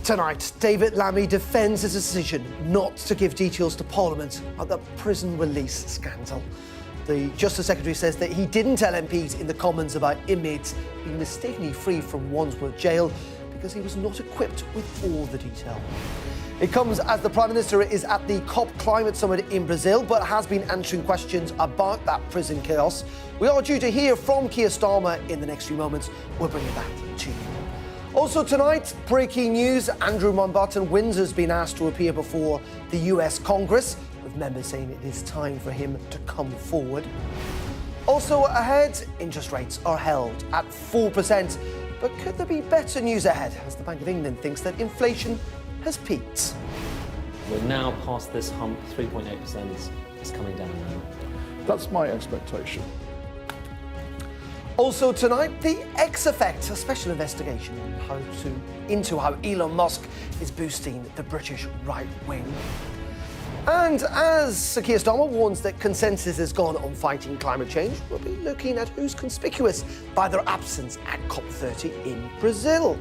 Tonight, David Lammy defends his decision not to give details to Parliament about the prison release scandal. The Justice Secretary says that he didn't tell MPs in the Commons about inmates being mistakenly freed from Wandsworth Jail because he was not equipped with all the detail. It comes as the Prime Minister is at the COP Climate Summit in Brazil, but has been answering questions about that prison chaos. We are due to hear from Keir Starmer in the next few moments. We'll bring that to you. Also tonight, breaking news, Andrew Mountbatten Windsor has been asked to appear before the US Congress, with members saying it is time for him to come forward. Also ahead, interest rates are held at 4%, but could there be better news ahead as the Bank of England thinks that inflation has peaked? We're now past this hump, 3.8% is coming down now. That's my expectation. Also tonight, the X Effect, a special investigation into how Elon Musk is boosting the British right wing. And as Sir Keir Starmer warns that consensus has gone on fighting climate change, we'll be looking at who's conspicuous by their absence at COP30 in Brazil.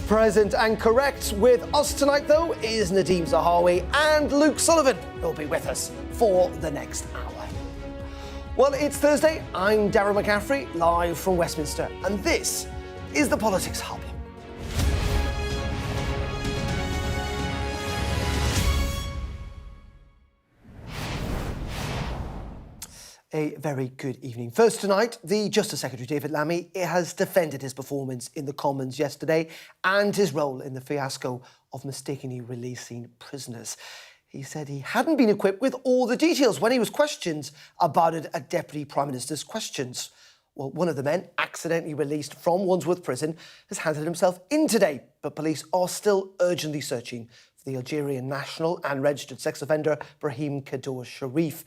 Present and correct with us tonight, though, is Nadeem Zahawi and Luke Sullivan, who'll be with us for the next hour. Well, it's Thursday. I'm Darren McCaffrey, live from Westminster, and this is the Politics Hub. A very good evening. First tonight, the Justice Secretary, David Lammy, has defended his performance in the Commons yesterday and his role in the fiasco of mistakenly releasing prisoners. He said he hadn't been equipped with all the details when he was questioned about it at Deputy Prime Minister's questions. Well, one of the men, accidentally released from Wandsworth Prison, has handed himself in today, but police are still urgently searching for the Algerian national and registered sex offender Brahim Kadour Sharif.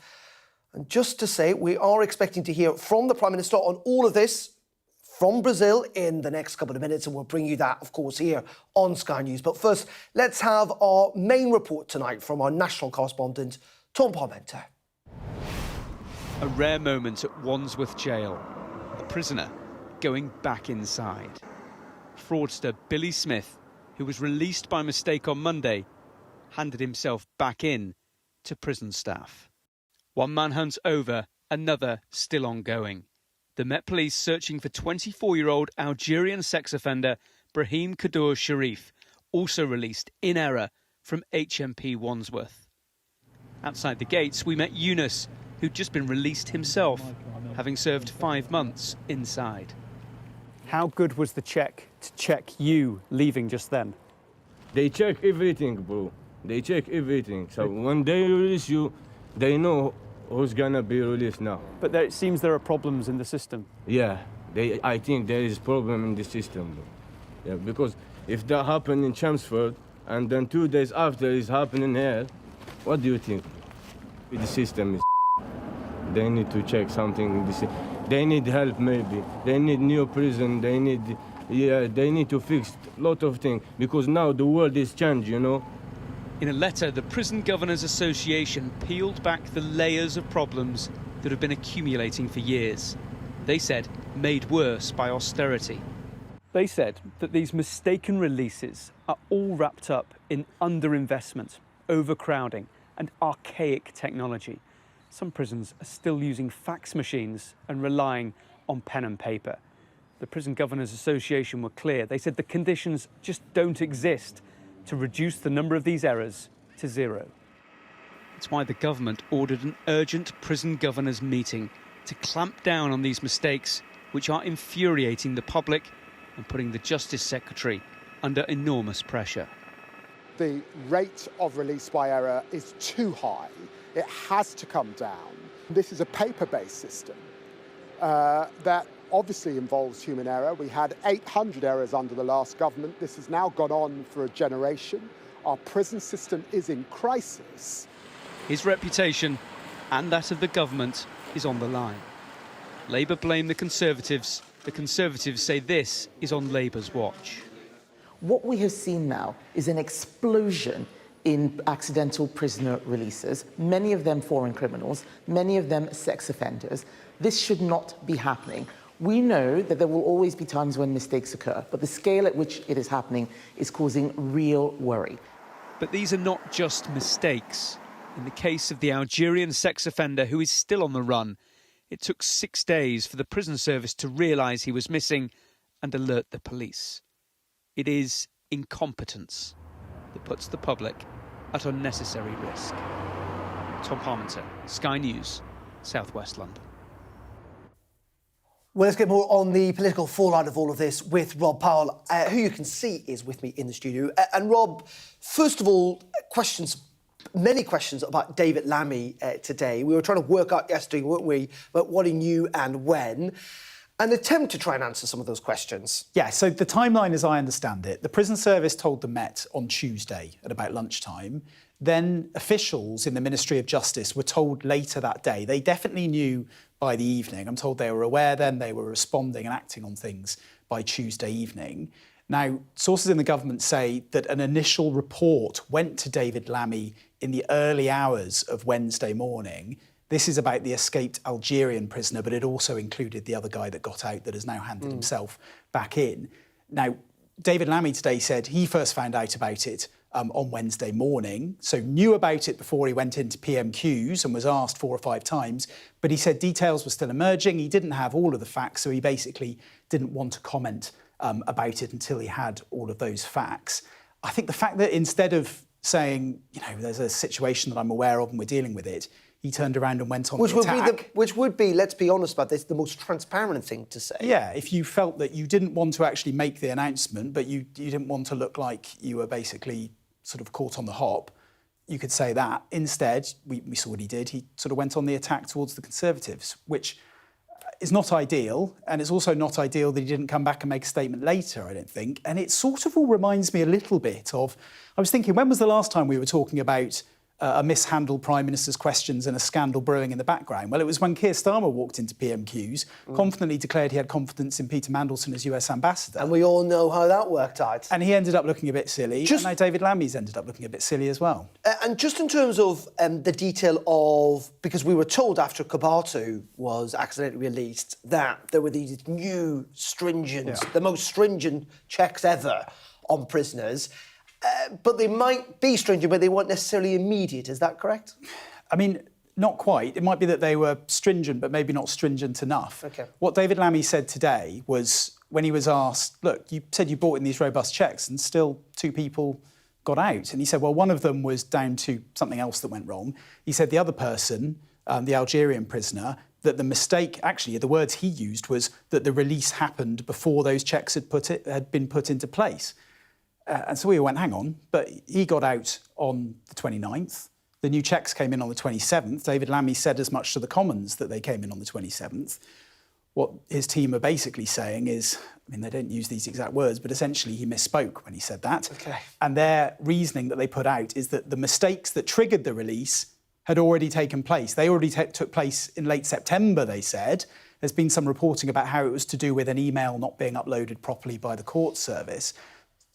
And just to say, we are expecting to hear from the Prime Minister on all of this from Brazil in the next couple of minutes, and we'll bring you that, of course, here on Sky News. But first, let's have our main report tonight from our national correspondent, Tom Parmenter. A rare moment at Wandsworth Jail. A prisoner going back inside. Fraudster Billy Smith, who was released by mistake on Monday, handed himself back in to prison staff. One manhunt over, another still ongoing. The Met Police searching for 24-year-old Algerian sex offender Brahim Kadour Sharif, also released in error from HMP Wandsworth. Outside the gates, we met Yunus, who'd just been released himself, having served 5 months inside. How good was the check to check you leaving just then? They check everything, bro. They check everything. So when they release you, they know who's gonna be released now. But it seems there are problems in the system. Yeah, I think there is problem in the system, bro. Yeah, because if that happened in Chelmsford and then 2 days after it's happening here, what do you think? The system is they need to check something. They need help maybe. They need new prison. They need to fix a lot of things because now the world is changed, you know. In a letter, the Prison Governors Association peeled back the layers of problems that have been accumulating for years. They said made worse by austerity. They said that these mistaken releases are all wrapped up in underinvestment, overcrowding and archaic technology. Some prisons are still using fax machines and relying on pen and paper. The Prison Governors Association were clear. They said the conditions just don't exist to reduce the number of these errors to zero. It's why the government ordered an urgent prison governors meeting to clamp down on these mistakes, which are infuriating the public and putting the Justice Secretary under enormous pressure. The rate of release by error is too high. It has to come down. This is a paper-based system that obviously involves human error. We had 800 errors under the last government. This has now gone on for a generation. Our prison system is in crisis. His reputation and that of the government is on the line. Labour blame the Conservatives. The Conservatives say this is on Labour's watch. What we have seen now is an explosion in accidental prisoner releases, many of them foreign criminals, many of them sex offenders. This should not be happening. We know that there will always be times when mistakes occur, but the scale at which it is happening is causing real worry. But these are not just mistakes. In the case of the Algerian sex offender who is still on the run, it took 6 days for the prison service to realise he was missing and alert the police. It is incompetence that puts the public at unnecessary risk. Tom Parmenter, Sky News, South West London. Well, let's get more on the political fallout of all of this with Rob Powell, who you can see is with me in the studio. And Rob, first of all, many questions about David Lammy today. We were trying to work out yesterday, weren't we, about what he knew and when. An attempt to try and answer some of those questions. Yeah, so the timeline, as I understand it, the prison service told the Met on Tuesday at about lunchtime. Then officials in the Ministry of Justice were told later that day. They definitely knew by the evening. I'm told they were aware then, they were responding and acting on things by Tuesday evening. Now, sources in the government say that an initial report went to David Lammy in the early hours of Wednesday morning. This is about the escaped Algerian prisoner, but it also included the other guy that got out that has now handed himself back in. Now, David Lammy today said he first found out about it on Wednesday morning, so knew about it before he went into PMQs and was asked 4 or 5 times, but he said details were still emerging. He didn't have all of the facts, so he basically didn't want to comment about it until he had all of those facts. I think the fact that instead of saying, there's a situation that I'm aware of and we're dealing with it, he turned around and went on the attack. Which would be, let's be honest about this, the most transparent thing to say. Yeah, if you felt that you didn't want to actually make the announcement, but you didn't want to look like you were basically sort of caught on the hop, you could say that. Instead, we saw what he did. He sort of went on the attack towards the Conservatives, which is not ideal, and it's also not ideal that he didn't come back and make a statement later, I don't think. And it sort of all reminds me a little bit of, I was thinking, when was the last time we were talking about a mishandled Prime Minister's questions and a scandal brewing in the background? Well, it was when Keir Starmer walked into PMQs, confidently declared he had confidence in Peter Mandelson as US ambassador. And we all know how that worked out. And he ended up looking a bit silly, and now David Lammy's ended up looking a bit silly as well. And just in terms of the detail of, because we were told after Kabatu was accidentally released that there were these new stringent, the most stringent checks ever on prisoners. But they might be stringent, but they weren't necessarily immediate. Is that correct? I mean, not quite. It might be that they were stringent, but maybe not stringent enough. Okay. What David Lammy said today was, when he was asked, look, you said you brought in these robust checks and still 2 people got out. And he said, well, one of them was down to something else that went wrong. He said the other person, the Algerian prisoner, that the mistake, actually, the words he used was that the release happened before those checks had been put into place. And so we went, hang on, but he got out on the 29th. The new checks came in on the 27th. David Lammy said as much to the Commons that they came in on the 27th. What his team are basically saying is, I mean, they don't use these exact words, but essentially he misspoke when he said that. Okay. And their reasoning that they put out is that the mistakes that triggered the release had already taken place. They already took place in late September, they said. There's been some reporting about how it was to do with an email not being uploaded properly by the court service.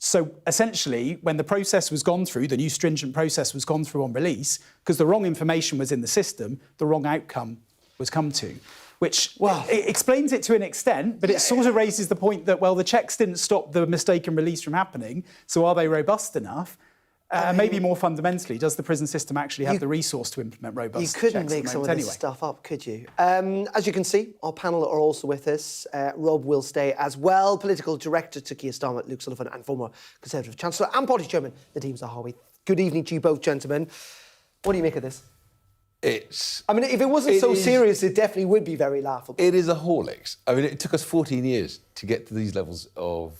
So essentially, when the process was gone through, the new stringent process was gone through on release, because the wrong information was in the system, the wrong outcome was come to, which it explains it to an extent, but it sort of raises the point that, well, the checks didn't stop the mistaken release from happening, so are they robust enough? Maybe more fundamentally, does the prison system actually have the resource to implement robust checks? You couldn't make some of this stuff up, could you? As you can see, our panel are also with us. Rob will stay as well. Political Director to Keir Starmer, Luke Sullivan, and former Conservative Chancellor and Party Chairman, Nadeem Zahawi. Good evening to you both, gentlemen. What do you make of this? I mean, if it wasn't so serious, it definitely would be very laughable. It is a Horlicks. I mean, it took us 14 years to get to these levels of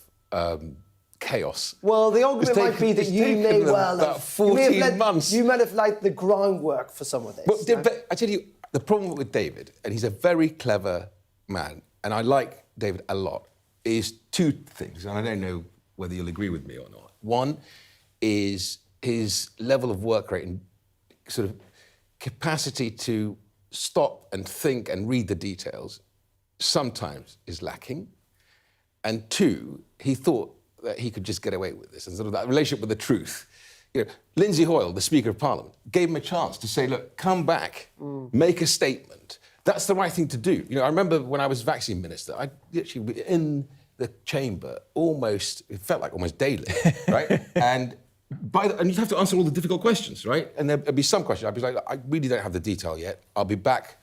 chaos. Well, the argument might be that you may well have... About 14 months. You might have laid the groundwork for some of this. Well, but I tell you, the problem with David, and he's a very clever man, and I like David a lot, is 2 things, and I don't know whether you'll agree with me or not. One is his level of work rate and sort of capacity to stop and think and read the details sometimes is lacking. And 2, he thought that he could just get away with this, and sort of that relationship with the truth. You know, Lindsay Hoyle, the Speaker of Parliament, gave him a chance to say, look, come back, make a statement, That's the right thing to do. You know, I remember when I was vaccine minister, I literally in the chamber it felt like almost daily, right? And you'd have to answer all the difficult questions, right? And there'd be some questions I'd be like, I really don't have the detail yet. I'll be back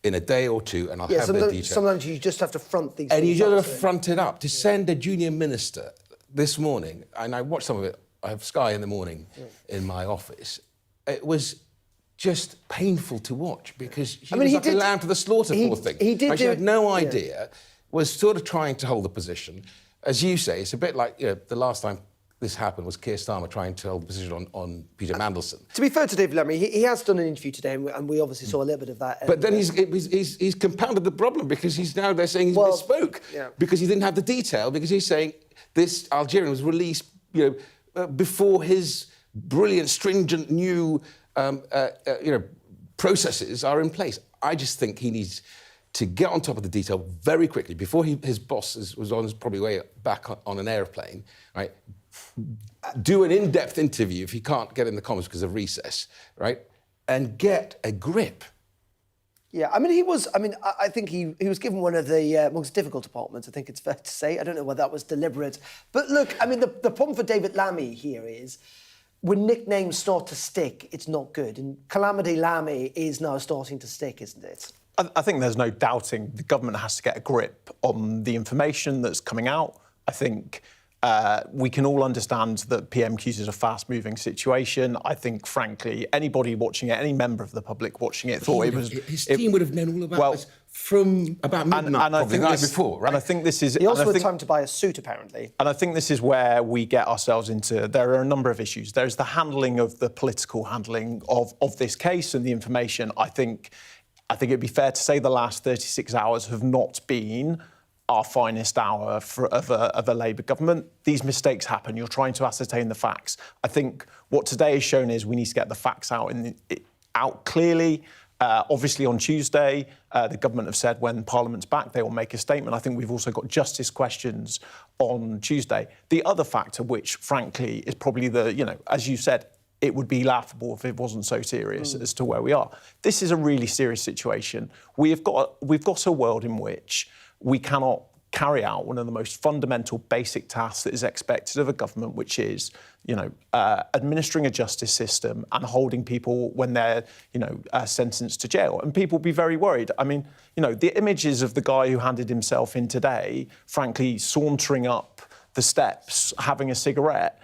in a day or two and I'll have the detail. Sometimes you just have to front these and things you up. just have to front it up. To send a junior minister this morning, and I watched some of it, I have Sky in the morning in my office, it was just painful to watch because he was like a lamb to the slaughter, poor thing. She had no idea, was sort of trying to hold the position. As you say, it's a bit like, the last time this happened was Keir Starmer trying to hold the position on Peter Mandelson. To be fair to David Lammy, he has done an interview today, and we obviously saw a little bit of that. But then he's compounded the problem because they're saying he's misspoke because he didn't have the detail, because he's saying this Algerian was released, before his brilliant, stringent new processes are in place. I just think he needs to get on top of the detail very quickly before his boss was on his probably way back on an airplane, right? Do an in-depth interview if he can't get in the Commons because of recess, right? And get a grip. Yeah, I think he was given one of the most difficult departments, I think it's fair to say. I don't know whether that was deliberate. But look, the problem for David Lammy here is when nicknames start to stick, it's not good. And Calamity Lammy is now starting to stick, isn't it? I think there's no doubting the government has to get a grip on the information that's coming out. I think we can all understand that PMQs is a fast-moving situation. I think, frankly, anybody watching it, any member of the public watching it, thought his team would have known all about this from about midnight, probably the night before, right? And I think this is... He also had time to buy a suit, apparently. And I think this is where we get ourselves into... There are a number of issues. There's the handling of the political handling of this case and the information. I think it'd be fair to say the last 36 hours have not been our finest hour of a Labour government. These mistakes happen. You're trying to ascertain the facts. I think what today has shown is we need to get the facts out clearly. Obviously, on Tuesday, the government have said when Parliament's back, they will make a statement. I think we've also got justice questions on Tuesday. The other factor, which, frankly, is probably as you said, it would be laughable if it wasn't so serious as to where we are. This is a really serious situation. We've got a world in which we cannot carry out one of the most fundamental basic tasks that is expected of a government, which is, administering a justice system and holding people when they're, sentenced to jail. And people will be very worried. I mean, the images of the guy who handed himself in today, frankly, sauntering up the steps, having a cigarette,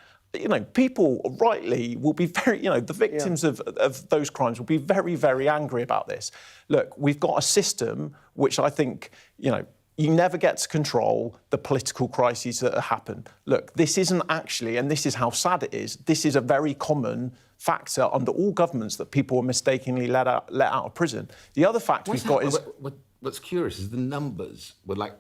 people rightly will be very, the victims of those crimes will be very, very angry about this. Look, we've got a system which I think, you never get to control the political crises that happen. Look, this isn't actually, and this is how sad it is, this is a very common factor under all governments that people are mistakenly let out of prison. The other fact we've got is... What's curious is the numbers were like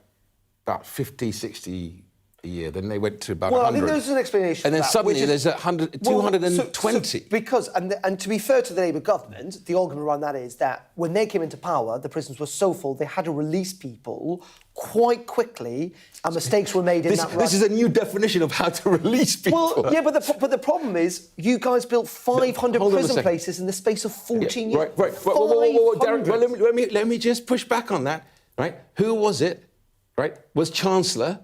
about 50, 60 a year. Then they went to about 100. Well, I think there's an explanation. And then suddenly there's 220. Because, and to be fair to the Labour government, the argument around that is that when they came into power, the prisons were so full, they had to release people quite quickly, and mistakes were made in that rush. This is a new definition of how to release people. Well, yeah, but the problem is, you guys built 500 prison places in the space of 14 years. Right. Whoa, Derek, let me just push back on that, right? Who was it, right? Was Chancellor,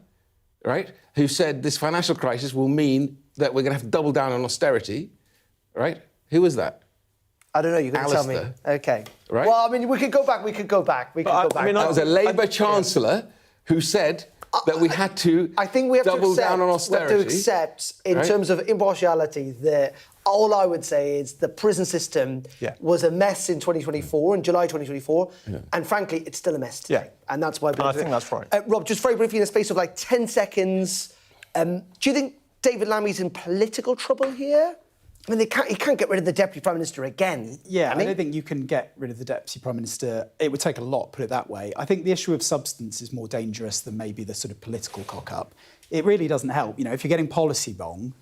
right, who said this financial crisis will mean that we're going to have to double down on austerity, right? Who was that? I don't know, you're going to tell me. OK. Right? Well, we could go back. That was a Labour Chancellor who said that we had to double down on austerity. We have to accept, in terms of impartiality, that all I would say is the prison system was a mess in 2024, in July 2024, and frankly, it's still a mess today. And that's why... I think that's right. Rob, just very briefly, in the space of 10 seconds, do you think David Lammy's in political trouble here? I mean, he can't get rid of the Deputy Prime Minister again. Yeah, I don't think you can get rid of the Deputy Prime Minister. It would take a lot, put it that way. I think the issue of substance is more dangerous than maybe the sort of political cock-up. It really doesn't help. If you're getting policy wrong,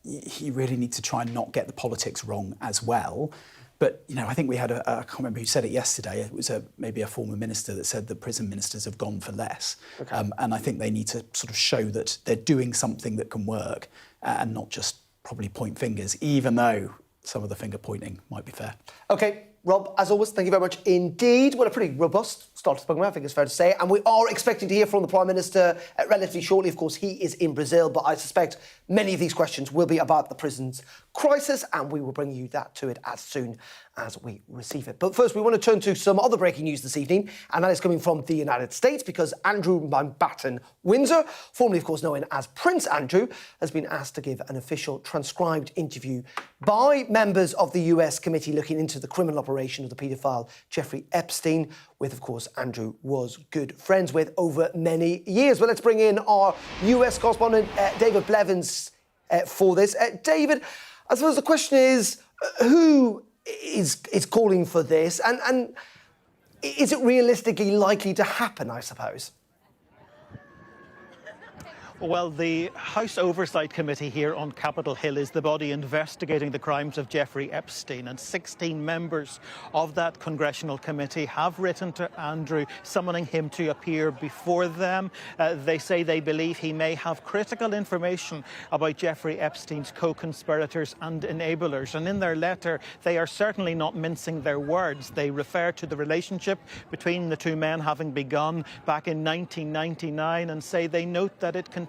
you really need to try and not get the politics wrong as well. But, I think we had I can't remember who said it yesterday, it was maybe a former minister that said that prison ministers have gone for less. Okay. And I think they need to sort of show that they're doing something that can work and not just probably point fingers, even though some of the finger pointing might be fair. OK, Rob, as always, thank you very much indeed. Well, a pretty robust start to spoken about, I think it's fair to say. And we are expecting to hear from the Prime Minister relatively shortly. Of course, he is in Brazil, but I suspect many of these questions will be about the prisons crisis, and we will bring you to it as soon as we receive it. But first, we want to turn to some other breaking news this evening, and that is coming from the United States, because Andrew Mountbatten Windsor, formerly, of course, known as Prince Andrew, has been asked to give an official transcribed interview by members of the US committee looking into the criminal operation of the paedophile Jeffrey Epstein, with, of course, Andrew was good friends with over many years. Well, let's bring in our US correspondent, David Blevins, for this. David, I suppose the question is, who is calling for this, and is it realistically likely to happen, I suppose? Well, the House Oversight Committee here on Capitol Hill is the body investigating the crimes of Jeffrey Epstein, and 16 members of that Congressional committee have written to Andrew, summoning him to appear before them. They say they believe he may have critical information about Jeffrey Epstein's co-conspirators and enablers, and in their letter they are certainly not mincing their words. They refer to the relationship between the two men having begun back in 1999 and say they note that it continued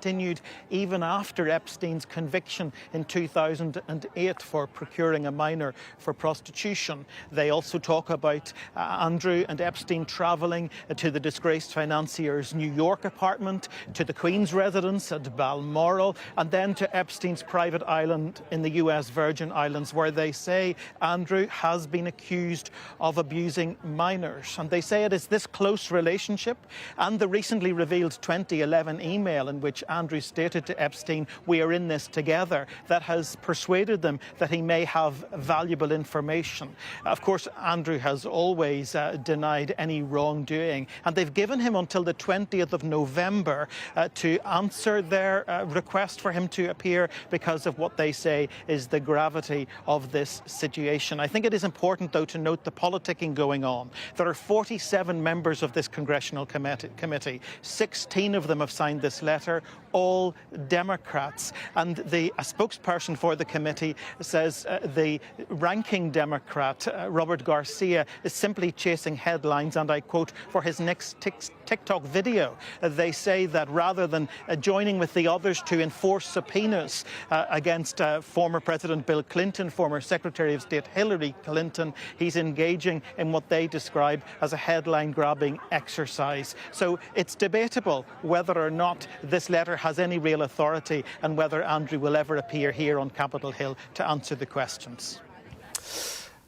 even after Epstein's conviction in 2008 for procuring a minor for prostitution. They also talk about Andrew and Epstein travelling to the disgraced financier's New York apartment, to the Queen's residence at Balmoral, and then to Epstein's private island in the US Virgin Islands, where they say Andrew has been accused of abusing minors. And they say it is this close relationship and the recently revealed 2011 email in which Andrew stated to Epstein, "We are in this together," that has persuaded them that he may have valuable information. Of course, Andrew has always denied any wrongdoing, and they've given him until the 20th of November to answer their request for him to appear because of what they say is the gravity of this situation. I think it is important, though, to note the politicking going on. There are 47 members of this Congressional committee. 16 of them have signed this letter, all Democrats. And a spokesperson for the committee says the ranking Democrat, Robert Garcia, is simply chasing headlines, and I quote, for his next TikTok video. They say that rather than joining with the others to enforce subpoenas against former President Bill Clinton, former Secretary of State Hillary Clinton, he's engaging in what they describe as a headline-grabbing exercise. So it's debatable whether or not this letter has any real authority and whether Andrew will ever appear here on Capitol Hill to answer the questions.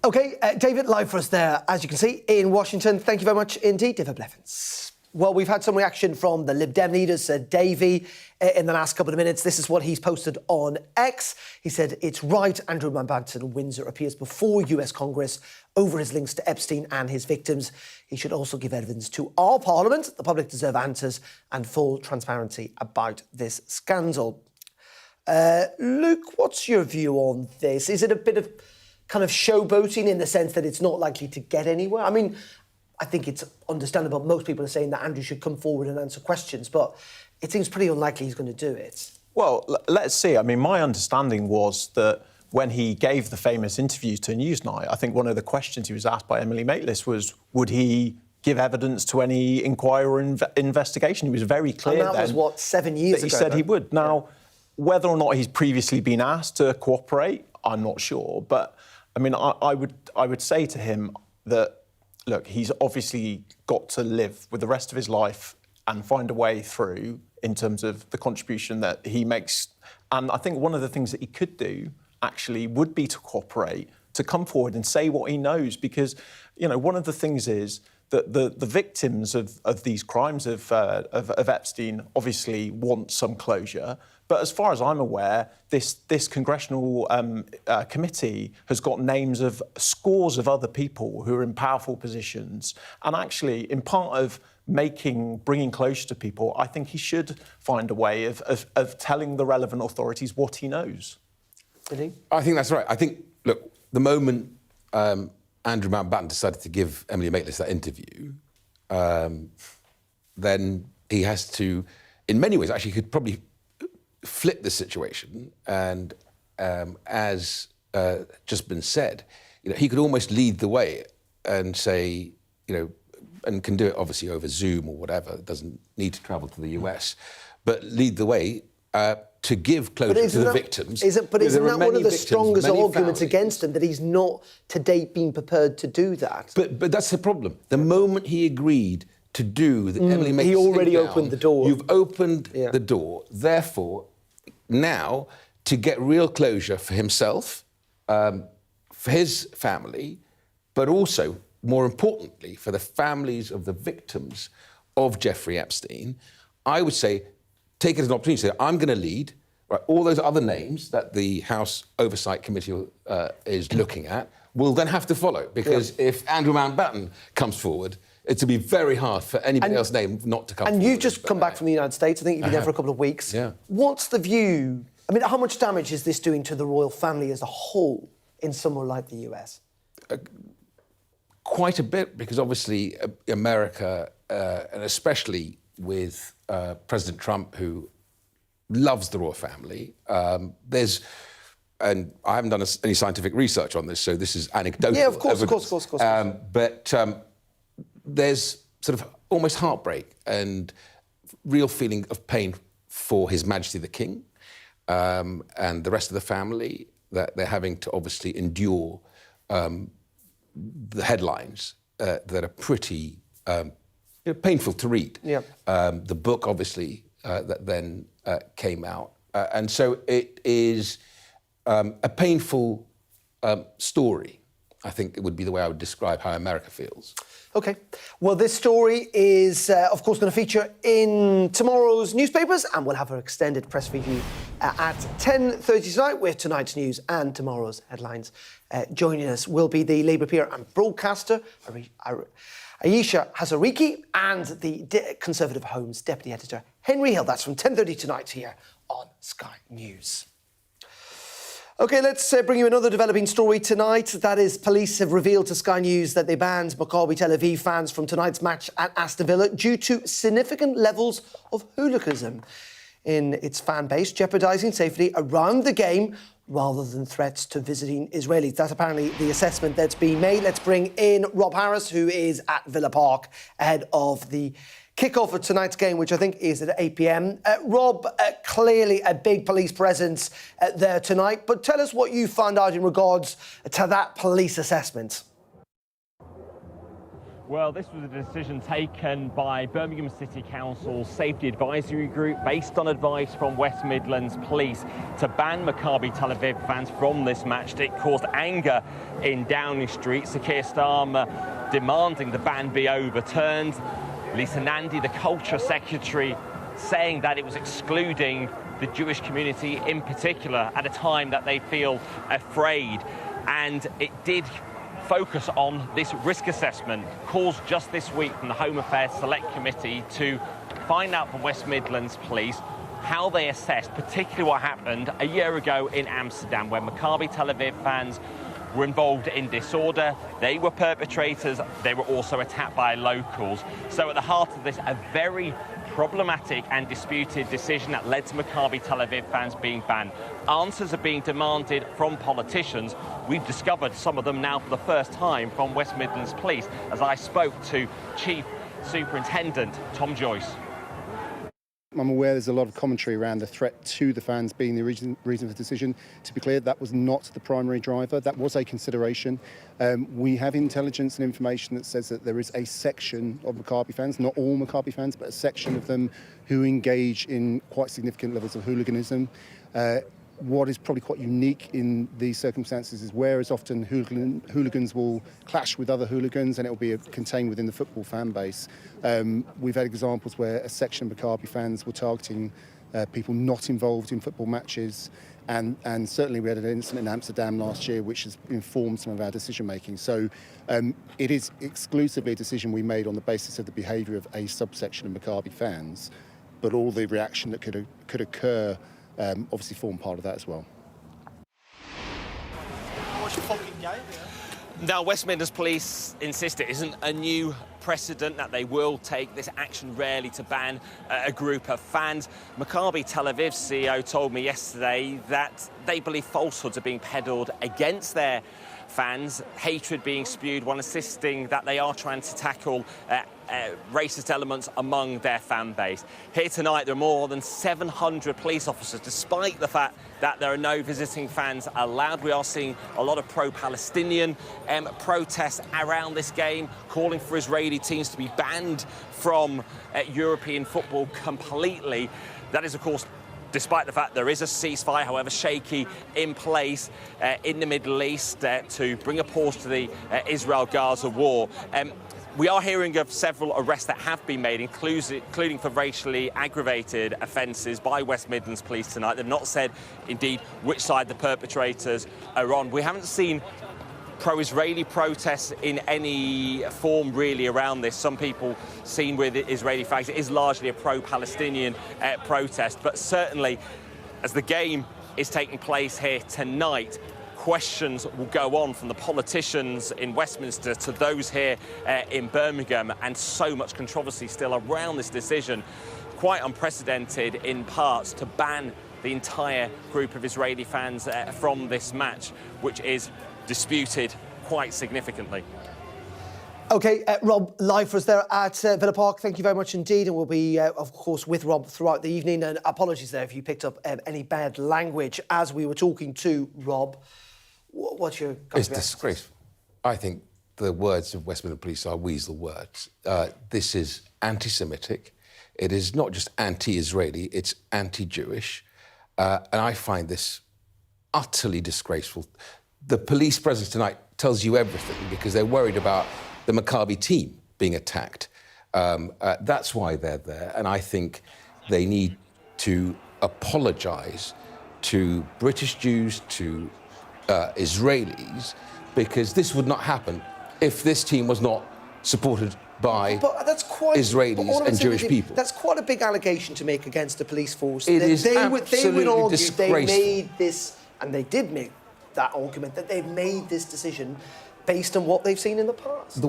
OK, David, live for us there, as you can see, in Washington. Thank you very much indeed, David Blevins. Well, we've had some reaction from the Lib Dem leader, Sir Davey, in the last couple of minutes. This is what he's posted on X. He said, "It's right Andrew Mountbatten Windsor appears before US Congress over his links to Epstein and his victims. He should also give evidence to our Parliament. The public deserve answers and full transparency about this scandal." Luke, what's your view on this? Is it a bit of kind of showboating in the sense that it's not likely to get anywhere? I mean, I think it's understandable. Most people are saying that Andrew should come forward and answer questions, but it seems pretty unlikely he's going to do it. Well, let's see. I mean, my understanding was that when he gave the famous interviews to Newsnight, I think one of the questions he was asked by Emily Maitlis was, would he give evidence to any inquiry or investigation? He was very clear and that was, what, 7 years ago? He said he would. Now, whether or not he's previously been asked to cooperate, I'm not sure. But, I mean, I would say to him that, look, he's obviously got to live with the rest of his life and find a way through in terms of the contribution that he makes. And I think one of the things that he could do, actually, would be to cooperate, to come forward and say what he knows. Because, you know, one of the things is that the victims of these crimes of Epstein obviously want some closure. But as far as I'm aware, this Congressional committee has got names of scores of other people who are in powerful positions. And actually, in part of bringing closure to people, I think he should find a way of telling the relevant authorities what he knows. Really? I think that's right. I think, look, the moment Andrew Mountbatten decided to give Emily Maitlis that interview, then he has to, in many ways, actually could probably flip the situation, and as just been said, you know, he could almost lead the way and say, you know, and can do it obviously over Zoom or whatever, doesn't need to travel to the US, but lead the way to give closure to the victims. Isn't that one of the strongest arguments against him, that he's not to date been prepared to do that? But that's the problem. The moment he agreed to do the Emily makes he already opened the door. You've opened the door. Therefore, now, to get real closure for himself, for his family, but also, more importantly, for the families of the victims of Jeffrey Epstein, I would say, take it as an opportunity to say, I'm going to lead. Right, all those other names that the House Oversight Committee is looking at will then have to follow, because if Andrew Mountbatten comes forward, it'll be very hard for anybody else's name not to come forward. And you've just come back from the United States. I think you've been there for a couple of weeks. Yeah. What's the view? I mean, how much damage is this doing to the royal family as a whole in somewhere like the US? Quite a bit, because obviously America, and especially with President Trump, who loves the royal family, and I haven't done any scientific research on this, so this is anecdotal. Yeah, of course. But there's sort of almost heartbreak and real feeling of pain for His Majesty the King and the rest of the family, that they're having to obviously endure the headlines that are pretty painful to read. Yeah. The book, obviously, that then came out. And so it is a painful story. I think it would be the way I would describe how America feels. OK. Well, this story is, of course, going to feature in tomorrow's newspapers, and we'll have our extended press review at 10:30 tonight, with tonight's news and tomorrow's headlines. Joining us will be the Labour peer and broadcaster, Ayesha Hazariki, and the Conservative Homes Deputy Editor, Henry Hill. That's from 10:30 tonight here on Sky News. OK, let's bring you another developing story tonight. That is, police have revealed to Sky News that they banned Maccabi Tel Aviv fans from tonight's match at Aston Villa due to significant levels of hooliganism in its fan base, jeopardising safety around the game rather than threats to visiting Israelis. That's apparently the assessment that's being made. Let's bring in Rob Harris, who is at Villa Park ahead of the kick-off of tonight's game, which I think is at 8 p.m. Rob, clearly a big police presence there tonight, but tell us what you found out in regards to that police assessment. Well, this was a decision taken by Birmingham City Council's Safety Advisory Group, based on advice from West Midlands Police, to ban Maccabi Tel Aviv fans from this match. It caused anger in Downing Street. Sir Keir Starmer demanding the ban be overturned. Lisa Nandy, the Culture Secretary, saying that it was excluding the Jewish community in particular at a time that they feel afraid. And it did focus on this risk assessment, calls just this week from the Home Affairs Select Committee to find out from West Midlands Police how they assessed particularly what happened a year ago in Amsterdam, where Maccabi Tel Aviv fans were involved in disorder. They were perpetrators. They were also attacked by locals. So at the heart of this, a very problematic and disputed decision that led to Maccabi Tel Aviv fans being banned. Answers are being demanded from politicians. We've discovered some of them now for the first time from West Midlands Police, as I spoke to Chief Superintendent Tom Joyce. I'm aware there's a lot of commentary around the threat to the fans being the reason for the decision. To be clear, that was not the primary driver. That was a consideration. We have intelligence and information that says that there is a section of Maccabi fans, not all Maccabi fans, but a section of them who engage in quite significant levels of hooliganism. What is probably quite unique in these circumstances is whereas often hooligans will clash with other hooligans and it will be contained within the football fan base. We've had examples where a section of Maccabi fans were targeting people not involved in football matches, and certainly we had an incident in Amsterdam last year which has informed some of our decision making. So it is exclusively a decision we made on the basis of the behaviour of a subsection of Maccabi fans, but all the reaction that could occur obviously form part of that as well. Now, West Midlands Police insist it isn't a new precedent, that they will take this action rarely to ban a group of fans. Maccabi Tel Aviv CEO told me yesterday that they believe falsehoods are being peddled against their fans, hatred being spewed, while insisting that they are trying to tackle racist elements among their fan base. Here tonight, there are more than 700 police officers, despite the fact that there are no visiting fans allowed. We are seeing a lot of pro-Palestinian protests around this game, calling for Israeli teams to be banned from European football completely. That is, of course, despite the fact there is a ceasefire, however shaky, in place in the Middle East to bring a pause to the Israel-Gaza war. We are hearing of several arrests that have been made, including for racially aggravated offences by West Midlands Police tonight. They've not said, indeed, which side the perpetrators are on. We haven't seen pro-Israeli protests in any form really around this. Some people seen with Israeli flags. It is largely a pro-Palestinian protest, but certainly as the game is taking place here tonight, questions will go on from the politicians in Westminster to those here in Birmingham, and so much controversy still around this decision, quite unprecedented in parts, to ban the entire group of Israeli fans from this match, which is disputed quite significantly. OK, Rob, live for us there at Villa Park. Thank you very much indeed. And we'll be, of course, with Rob throughout the evening. And apologies there if you picked up any bad language as we were talking to Rob. What's your... It's disgraceful. I think the words of West Midlands Police are weasel words. This is anti-Semitic. It is not just anti-Israeli, it's anti-Jewish. And I find this utterly disgraceful. The police presence tonight tells you everything, because they're worried about the Maccabi team being attacked. That's why they're there. And I think they need to apologise to British Jews, to Israelis, because this would not happen if this team was not supported by Israelis and Jewish people. That's quite a big allegation to make against the police force. It is they absolutely would argue disgraceful. they made this, and they did make that argument, that they've made this decision based on what they've seen in the past.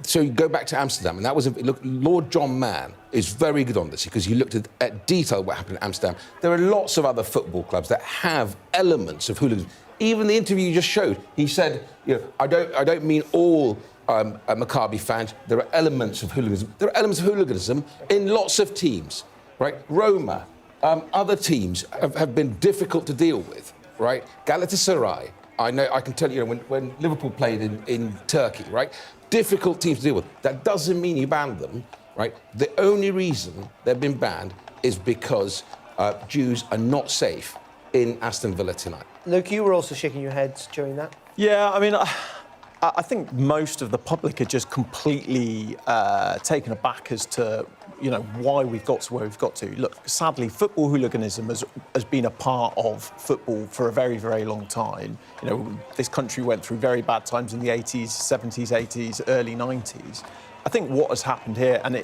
So you go back to Amsterdam, and that was look. Lord John Mann is very good on this, because he looked at detail what happened in Amsterdam. There are lots of other football clubs that have elements of hooliganism. Even the interview you just showed, he said, you know, I don't mean all Maccabi fans. There are elements of hooliganism. There are elements of hooliganism in lots of teams, right? Roma, other teams have been difficult to deal with, right? Galatasaray. I can tell you, when Liverpool played in Turkey, right? Difficult teams to deal with. That doesn't mean you ban them, right? The only reason they've been banned is because Jews are not safe in Aston Villa tonight. Luke, you were also shaking your head during that. Yeah, I mean, I think most of the public are just completely taken aback as to, you know, why we've got to where we've got to. Look, sadly, football hooliganism has been a part of football for a very, very long time. You know, this country went through very bad times in the 80s, 70s, 80s, early 90s. I think what has happened here, and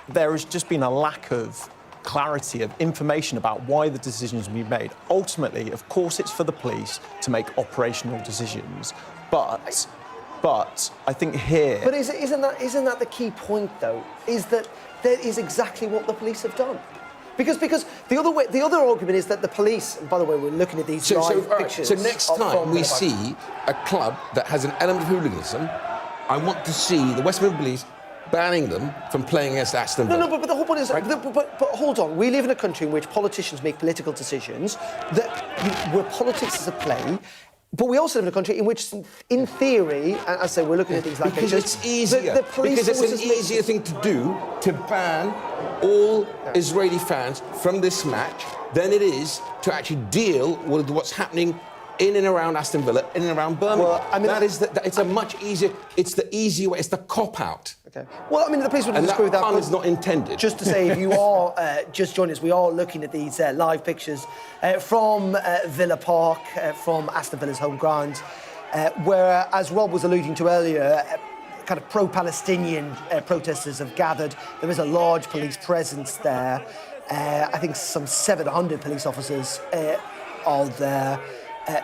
there has just been a lack of clarity of information about why the decisions have been made. Ultimately, of course, it's for the police to make operational decisions, but I think here... But isn't that the key point, though? Is that is exactly what the police have done? Because the other argument is that the police, and by the way, we're looking at these live pictures... So next time we see a club that has an element of hooliganism, I want to see the West Midlands Police banning them from playing against Aston Villa. No, but the whole point is... Right? But hold on. We live in a country in which politicians make political decisions, where politics is at play, but we also live in a country in which, in theory, and I say we're looking at these like because it's easier. Because it's an easier thing to do to ban all Israeli fans from this match than it is to actually deal with what's happening in and around Aston Villa, in and around Birmingham. Well, I mean, it's a much easier... It's the easy way. It's the cop-out. OK. Well, I mean, the police would disagree with that. And that pun is not intended. Just to say, if you are just joining us, we are looking at these live pictures from Villa Park, from Aston Villa's home ground, where, as Rob was alluding to earlier, kind of pro-Palestinian protesters have gathered. There is a large police presence there. I think some 700 police officers are there.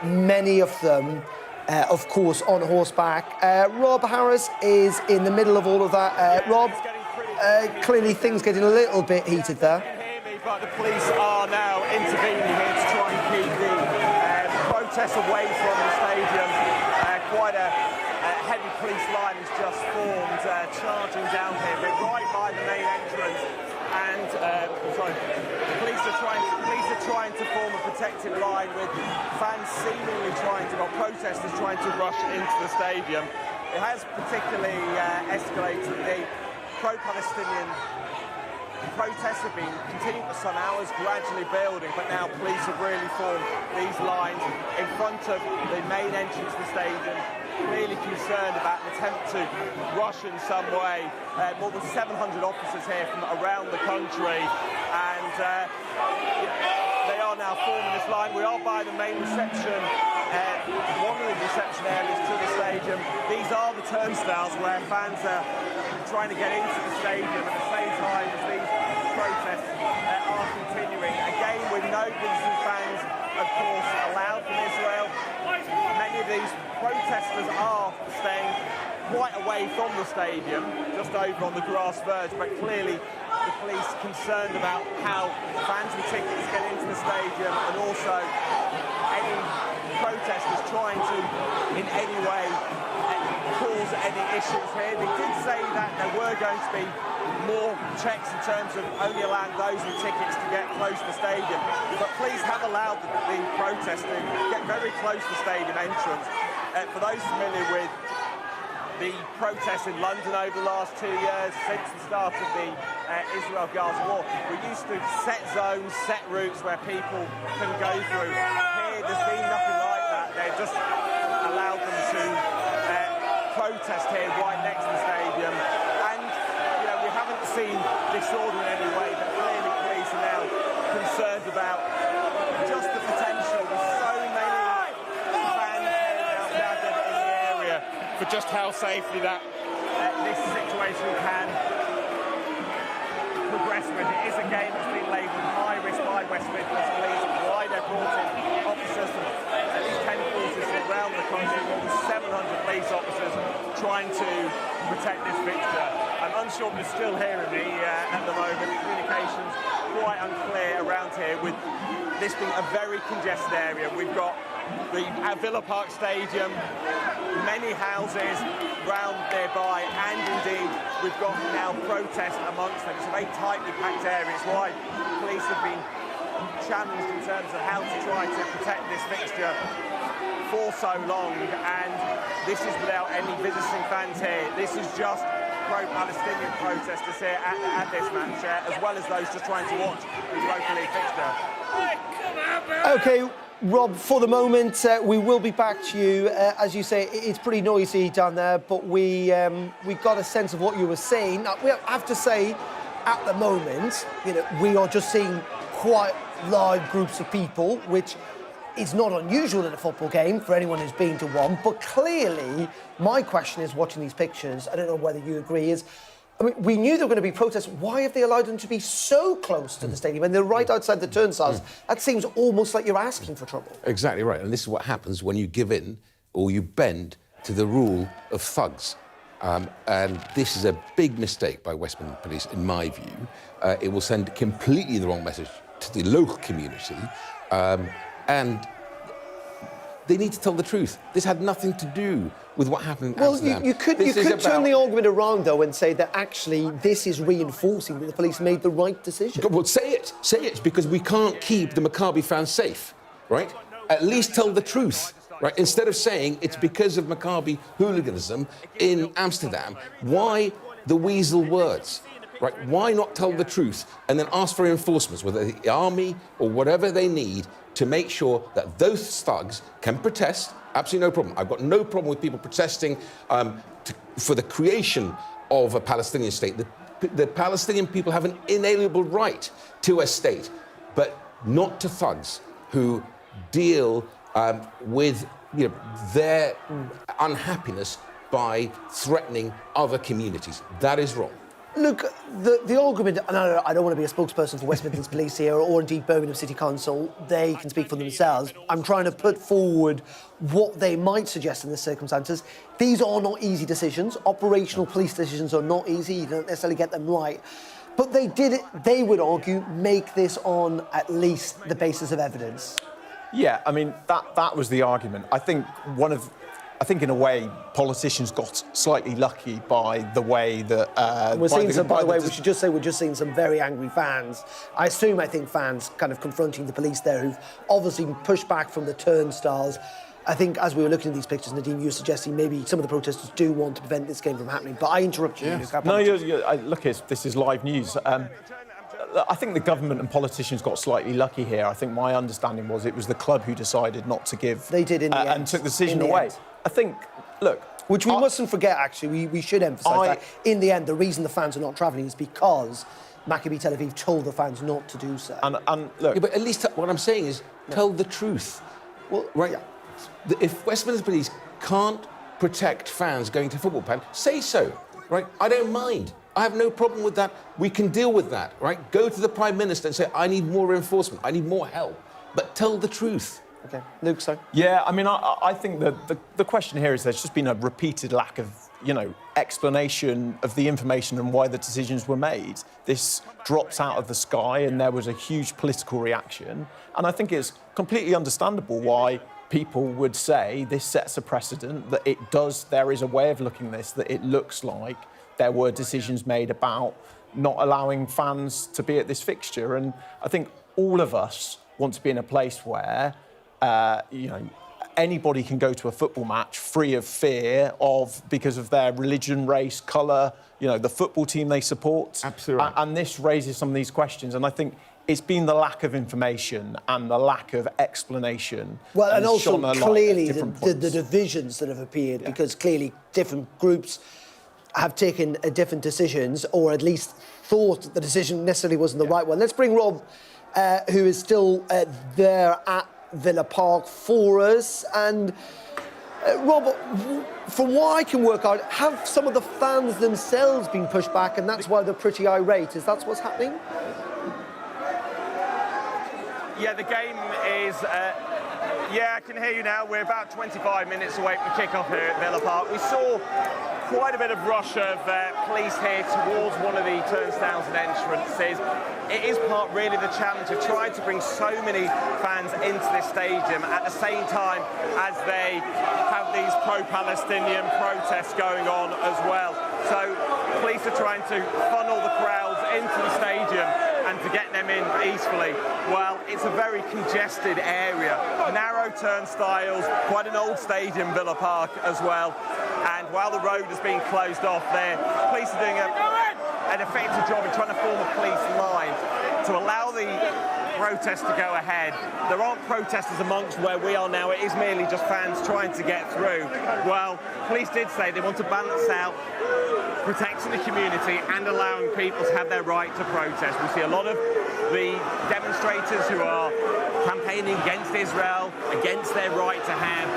Many of them of course, on horseback. Rob Harris is in the middle of all of that. Rob, clearly things getting a little bit heated there. But the police are now intervening here to try and keep the protests away from the stadium. Quite a heavy police line has just formed, charging down here. We're right by the main entrance, and the police are trying to form a protective line with fans seemingly protesters trying to rush into the stadium. It has particularly escalated. The pro-Palestinian protests have been continuing for some hours, gradually building, but now police have really formed these lines in front of the main entrance to the stadium, clearly concerned about an attempt to rush in some way. More than 700 officers here from around the country, and they are now forming this line. We are by the main reception, one of the reception areas to the stadium. These are the turnstiles where fans are trying to get into the stadium at the same time as these protests are continuing. Again, with no visiting fans, of course, allowed from Israel. Many of these protesters are staying quite away from the stadium, just over on the grass verge, but clearly the police concerned about how fans with tickets get into the stadium, and also any protesters trying to in any way cause any issues here. They did say that there were going to be more checks in terms of only allowing those with tickets to get close to the stadium, but police have allowed the protesters to get very close to the stadium entrance. For those familiar with the protests in London over the last 2 years, since the start of the Israel-Gaza war, we used to set zones, set routes where people can go through. Here, there's been nothing like that. They've just allowed them to protest here right next to the stadium, and we haven't seen disorder in any way, but clearly police are now concerned about just the potential with so many fans now gathered in the area for just how safely that this situation can progress with. It is a game that's been labelled high risk by Westminster police, why they're brought in officers from at least 10 forces from around the country, more than 700 police officers trying to protect this fixture. I'm unsure if it's still hearing me at the moment. Communications quite unclear around here, with this being a very congested area. We've got the Villa Park Stadium, many houses round nearby, and indeed we've got now protests amongst them. It's a very tightly packed area. It's why police have been challenged in terms of how to try to protect this fixture for so long, and this is without any visiting fans here. This is just pro-Palestinian protesters here at this match, as well as those just trying to watch the local league fixture. OK, Rob, for the moment, we will be back to you. As you say, it's pretty noisy down there, but we got a sense of what you were saying. We have to say, at the moment, we are just seeing quite large groups of people, which is not unusual in a football game for anyone who's been to one. But clearly, my question is, watching these pictures, I don't know whether you agree, is, I mean, we knew there were going to be protests. Why have they allowed them to be so close to the stadium? And they're right outside the turnstiles. That seems almost like you're asking for trouble. Exactly right. And this is what happens when you give in or you bend to the rule of thugs. And this is a big mistake by Westminster Police, in my view. It will send completely the wrong message to the local community. And they need to tell the truth. This had nothing to do with what happened in Amsterdam. Well, you could turn the argument around, though, and say that actually this is reinforcing that the police made the right decision. Well, say it, because we can't keep the Maccabi fans safe, right? At least tell the truth, right? Instead of saying it's because of Maccabi hooliganism in Amsterdam, why the weasel words? Right? Why not tell the truth and then ask for reinforcements, whether the army or whatever they need, to make sure that those thugs can protest? Absolutely no problem. I've got no problem with people protesting for the creation of a Palestinian state. The Palestinian people have an inalienable right to a state, but not to thugs who deal with their unhappiness by threatening other communities. That is wrong. Look, the argument, and I don't want to be a spokesperson for West Midlands Police here, or indeed Birmingham City Council, they can speak for themselves. I'm trying to put forward what they might suggest in the circumstances. These are not easy decisions. Operational police decisions are not easy. You don't necessarily get them right. But they would argue, make this on at least the basis of evidence. Yeah, I mean, that was the argument. I think in a way, politicians got slightly lucky by the way that... By the way, we should just say we're just seeing some very angry fans. I think fans kind of confronting the police there who've obviously pushed back from the turnstiles. I think as we were looking at these pictures, Nadeem, you were suggesting maybe some of the protesters do want to prevent this game from happening. But I interrupt you. Yes. No, look, this is live news. I think the government and politicians got slightly lucky here. I think my understanding was it was the club who decided not to give... They did in the end. And took the decision away. End. I think, look... Which we mustn't forget, actually. We should emphasise that. In the end, the reason the fans are not travelling is because Maccabi Tel Aviv told the fans not to do so. And look... Yeah, but at least what I'm saying is, tell the truth. Well, right? Yeah. If West Midlands Police can't protect fans going to football patch, say so, right? I don't mind. I have no problem with that. We can deal with that, right? Go to the Prime Minister and say, I need more enforcement, I need more help. But tell the truth. OK. Luke, so? Yeah, I mean, I think that the question here is there's just been a repeated lack of, explanation of the information and why the decisions were made. This drops out of the sky and there was a huge political reaction. And I think it's completely understandable why people would say this sets a precedent, that there is a way of looking at this, that it looks like there were decisions made about not allowing fans to be at this fixture. And I think all of us want to be in a place where, anybody can go to a football match free of fear because of their religion, race, colour, the football team they support. Absolutely. And this raises some of these questions. And I think it's been the lack of information and the lack of explanation. Well, and also clearly the divisions that have appeared, because clearly different groups have taken different decisions, or at least thought the decision necessarily wasn't the right one. Let's bring Rob, who is still there at Villa Park for us. And Rob, from what I can work out, have some of the fans themselves been pushed back, and that's why they're pretty irate? Is that what's happening? Yeah, the game is... yeah, I can hear you now. We're about 25 minutes away from kick-off here at Villa Park. We saw quite a bit of rush of police here towards one of the turnstiles and entrances. It is part, really, the challenge of trying to bring so many fans into this stadium at the same time as they have these pro-Palestinian protests going on as well. So police are trying to funnel the crowds into the stadium and to get them in peacefully. Well, it's a very congested area. Narrow turnstiles, quite an old stadium, Villa Park, as well. And while the road is being closed off there, police are doing an effective job in trying to form a police line to allow the protest to go ahead. There aren't protesters amongst where we are now. It is merely just fans trying to get through. Well, police did say they want to balance out protecting the community and allowing people to have their right to protest. We see a lot of the demonstrators who are campaigning against Israel, against their right to have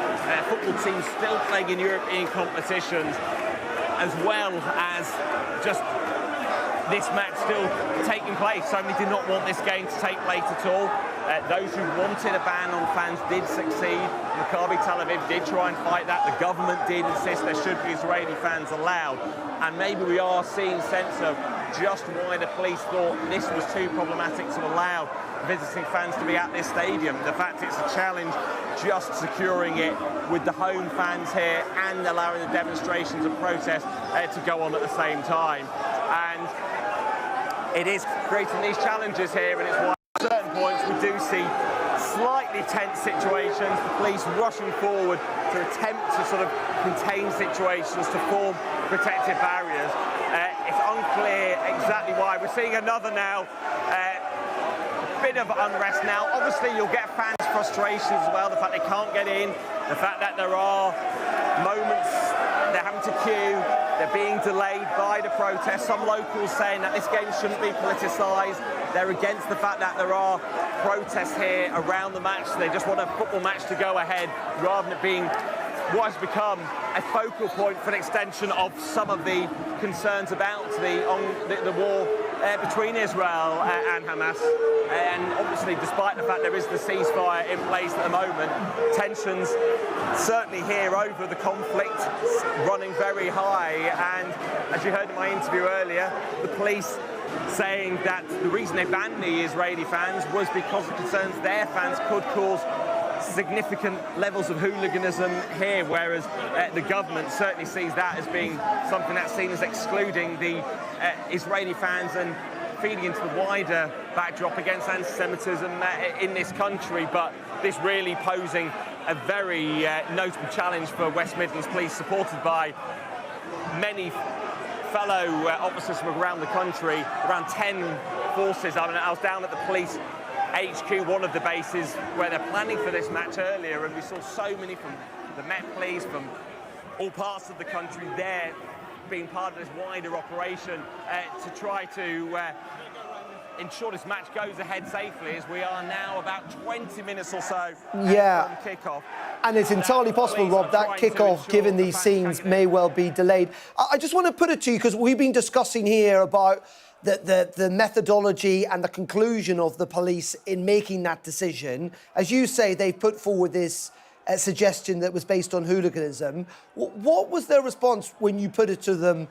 football teams still playing in European competitions, as well as just this match still taking place. So many did not want this game to take place at all. Those who wanted a ban on fans did succeed. Maccabi Tel Aviv did try and fight that. The government did insist there should be Israeli fans allowed. And maybe we are seeing a sense of just why the police thought this was too problematic to allow visiting fans to be at this stadium. The fact it's a challenge just securing it with the home fans here and allowing the demonstrations and protests to go on at the same time. And it is creating these challenges here, and it's why at certain points we do see slightly tense situations, the police rushing forward to attempt to sort of contain situations, to form protective barriers. It's unclear exactly why. We're seeing another now bit of unrest now. Obviously you'll get fans' frustration as well, the fact they can't get in, the fact that there are moments they're having to queue, they're being delayed by the protests. Some locals saying that this game shouldn't be politicised. They're against the fact that there are protests here around the match. They just want a football match to go ahead rather than it being what has become a focal point for an extension of some of the concerns about the war between Israel and Hamas. And obviously, despite the fact there is the ceasefire in place at the moment, tensions certainly here over the conflict running very high. And as you heard in my interview earlier, the police saying that the reason they banned the Israeli fans was because of concerns their fans could cause significant levels of hooliganism here, whereas the government certainly sees that as being something that's seen as excluding the Israeli fans and feeding into the wider backdrop against anti-Semitism in this country. But this really posing a very notable challenge for West Midlands Police, supported by many fellow officers from around the country, around 10 forces. I mean, I was down at the police HQ, one of the bases where they're planning for this match earlier, and we saw so many from the Met Police, from all parts of the country there, being part of this wider operation to try to ensure this match goes ahead safely, as we are now about 20 minutes or so from kick-off. And it's entirely possible, Rob, that kick-off, given these scenes, may well be delayed. I just want to put it to you, because we've been discussing here about the methodology and the conclusion of the police in making that decision. As you say, they put forward this suggestion that was based on hooliganism. What was their response when you put it to them